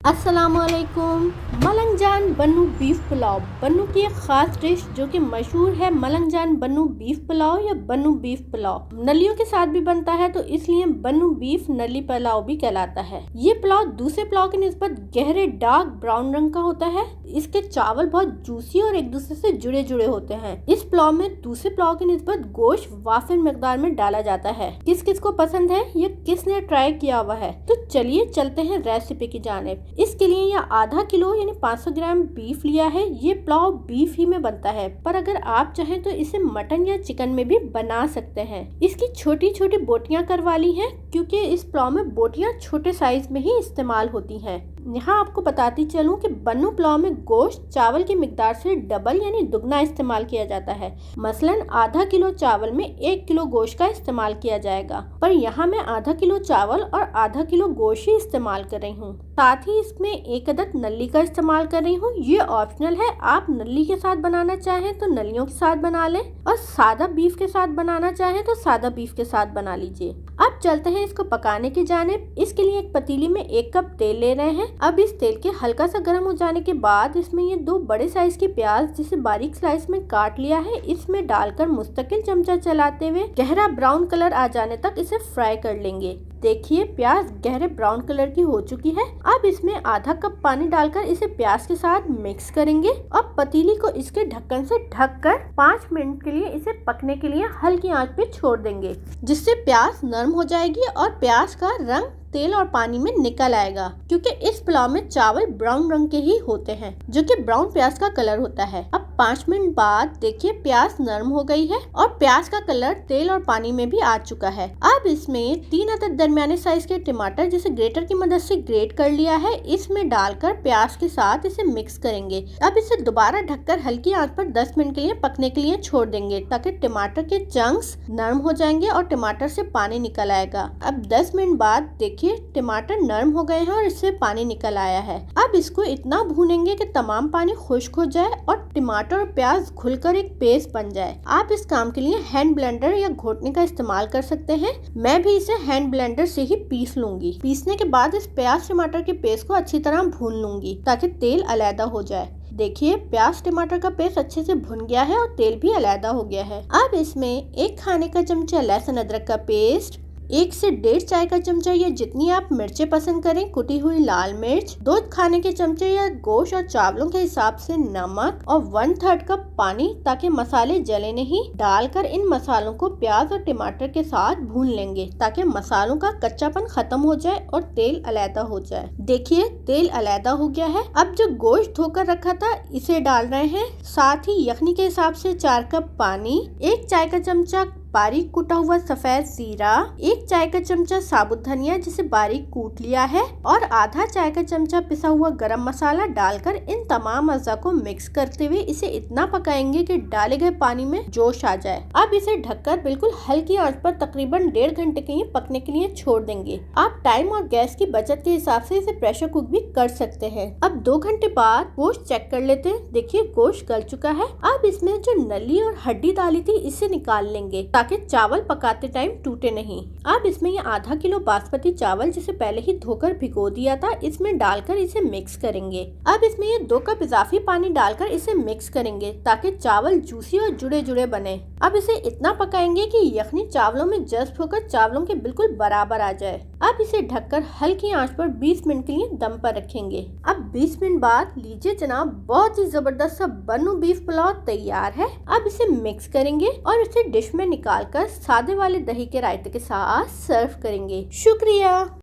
अस्सलामुअलैकुम। मलंग जान बन्नू बीफ पुलाव बन्नू की एक खास डिश जो कि मशहूर है। मलंग जान बन्नू बीफ पुलाव या बन्नू बीफ पुलाव नलियों के साथ भी बनता है, तो इसलिए बन्नू बीफ नली पुलाव भी कहलाता है। ये पुलाव दूसरे पुलाव की निस्बत गहरे डार्क ब्राउन रंग का होता है। इसके चावल बहुत जूसी और एक दूसरे से जुड़े जुड़े होते हैं। इस पुलाव में दूसरे पुलाव की निस्बत गोश्त वाफिर मिकदार में डाला जाता है। किस किस को पसंद है, ये किसने ट्राई किया हुआ है, तो चलिए चलते हैं रेसिपी की जानिब। इसके लिए यह आधा किलो यानी 500 ग्राम बीफ लिया है। ये पुलाव बीफ ही में बनता है, पर अगर आप चाहें तो इसे मटन या चिकन में भी बना सकते हैं। इसकी छोटी छोटी बोटियां करवा ली हैं, क्योंकि इस पुलाव में बोटियां छोटे साइज में ही इस्तेमाल होती हैं। यहाँ आपको बताती चलूं कि बन्नू पुलाव में गोश्त चावल की मिकदार से डबल यानी दुगना इस्तेमाल किया जाता है। मसलन आधा किलो चावल में 1 किलो गोश्त का इस्तेमाल किया जाएगा, पर यहाँ मैं आधा किलो चावल और आधा किलो गोश्त ही इस्तेमाल कर रही हूँ। साथ ही इसमें 1 अदद नली का इस्तेमाल कर रही हूँ। ये ऑप्शनल है, आप नली के साथ बनाना चाहें तो नलियों के साथ बना लें, और सादा बीफ के साथ बनाना चाहें तो सादा बीफ के साथ बना लीजिए। अब चलते हैं इसको पकाने की जानिब। इसके लिए एक पतीली में 1 कप तेल ले रहे हैं। अब इस तेल के हल्का सा गर्म हो जाने के बाद इसमें ये 2 बड़े साइज की प्याज जिसे बारीक स्लाइस में काट लिया है, इसमें डालकर मुस्तकिल चमचा चलाते हुए गहरा ब्राउन कलर आ जाने तक इसे फ्राई कर लेंगे। देखिए प्याज गहरे ब्राउन कलर की हो चुकी है। अब इसमें आधा कप पानी डालकर इसे प्याज के साथ मिक्स करेंगे। अब पतीली को इसके ढक्कन से ढककर 5 मिनट के लिए इसे पकने के लिए हल्की आंच पे छोड़ देंगे, जिससे प्याज नरम हो जाएगी और प्याज का रंग तेल और पानी में निकल आएगा, क्योंकि इस पुलाव में चावल ब्राउन रंग के ही होते हैं, जो कि ब्राउन प्याज का कलर होता है। अब 5 मिनट बाद देखिए प्याज नरम हो गई है और प्याज का कलर तेल और पानी में भी आ चुका है। अब इसमें 3 अदद दरमियाने साइज के टमाटर जिसे ग्रेटर की मदद से ग्रेट कर लिया है, इसमें डालकर प्याज के साथ इसे मिक्स करेंगे। अब इसे दोबारा ढककर हल्की आंच पर 10 मिनट के लिए पकने के लिए छोड़ देंगे, ताकि टमाटर के चंक्स नरम हो जाएंगे और टमाटर से पानी निकल आएगा। अब 10 मिनट बाद टमाटर नरम हो गए हैं और इससे पानी निकल आया है। अब इसको इतना भूनेंगे कि तमाम पानी खुश्क हो जाए और टमाटर और प्याज घुलकर एक पेस्ट बन जाए। आप इस काम के लिए हैंड ब्लेंडर या घोटने का इस्तेमाल कर सकते हैं। मैं भी इसे हैंड ब्लेंडर से ही पीस लूंगी। पीसने के बाद इस प्याज टमाटर के पेस्ट को अच्छी तरह भून लूंगी, ताकि तेल अलैदा हो जाए। देखिए प्याज टमाटर का पेस्ट अच्छे से भुन गया है और तेल भी अलैदा हो गया है। अब इसमें 1 खाने का चमचा लहसुन अदरक का पेस्ट, 1 से 1.5 चाय का चमचा या जितनी आप मिर्चें पसंद करें कुटी हुई लाल मिर्च, 2 खाने के चमचे या गोश्त और चावलों के हिसाब से नमक और 1/3 कप पानी, ताकि मसाले जले नहीं। डालकर इन मसालों को प्याज और टमाटर के साथ भून लेंगे, ताकि मसालों का कच्चापन खत्म हो जाए और तेल अलैदा हो जाए। देखिए तेल अलैदा हो गया है। अब जो गोश्त धोकर रखा था इसे डाल रहे हैं। साथ ही यखनी के हिसाब से 4 कप पानी, 1 चाय का चमचा बारीक कुटा हुआ सफेद जीरा, 1 चाय का चमचा साबुत धनिया जिसे बारीक कूट लिया है, और आधा चाय का चमचा पिसा हुआ गरम मसाला डालकर इन तमाम अज़ा को मिक्स करते हुए इसे इतना पकाएंगे कि डाले गए पानी में जोश आ जाए। अब इसे ढककर बिल्कुल हल्की आंच पर तकरीबन 1.5 घंटे के लिए पकने के लिए छोड़ देंगे। आप टाइम और गैस की बचत के हिसाब से इसे प्रेशर कुक भी कर सकते हैं। अब 2 घंटे बाद गोश्त चेक कर लेते हैं। देखिए गोश्त गल चुका है। अब इसमें जो नली और हड्डी डाली थी इसे निकाल लेंगे, ताकि चावल पकाते टाइम टूटे नहीं। अब इसमें ये आधा किलो बासमती चावल जिसे पहले ही धोकर भिगो दिया था, इसमें डालकर इसे मिक्स करेंगे। अब इसमें ये 2 कप इजाफी पानी डालकर इसे मिक्स करेंगे, ताकि चावल जूसी और जुड़े जुड़े बने। अब इसे इतना पकाएंगे कि यखनी चावलों में जज्ब होकर चावलों के बिल्कुल बराबर आ जाए। अब इसे ढककर हल्की आंच पर 20 मिनट के लिए दम पर रखेंगे। अब 20 मिनट बाद लीजिए जनाब, बहुत ही जबरदस्त सा बन्नू बीफ पुलाव तैयार है। अब इसे मिक्स करेंगे और इसे डिश में निकाल कर सादे वाले दही के रायते के साथ सर्व करेंगे। शुक्रिया।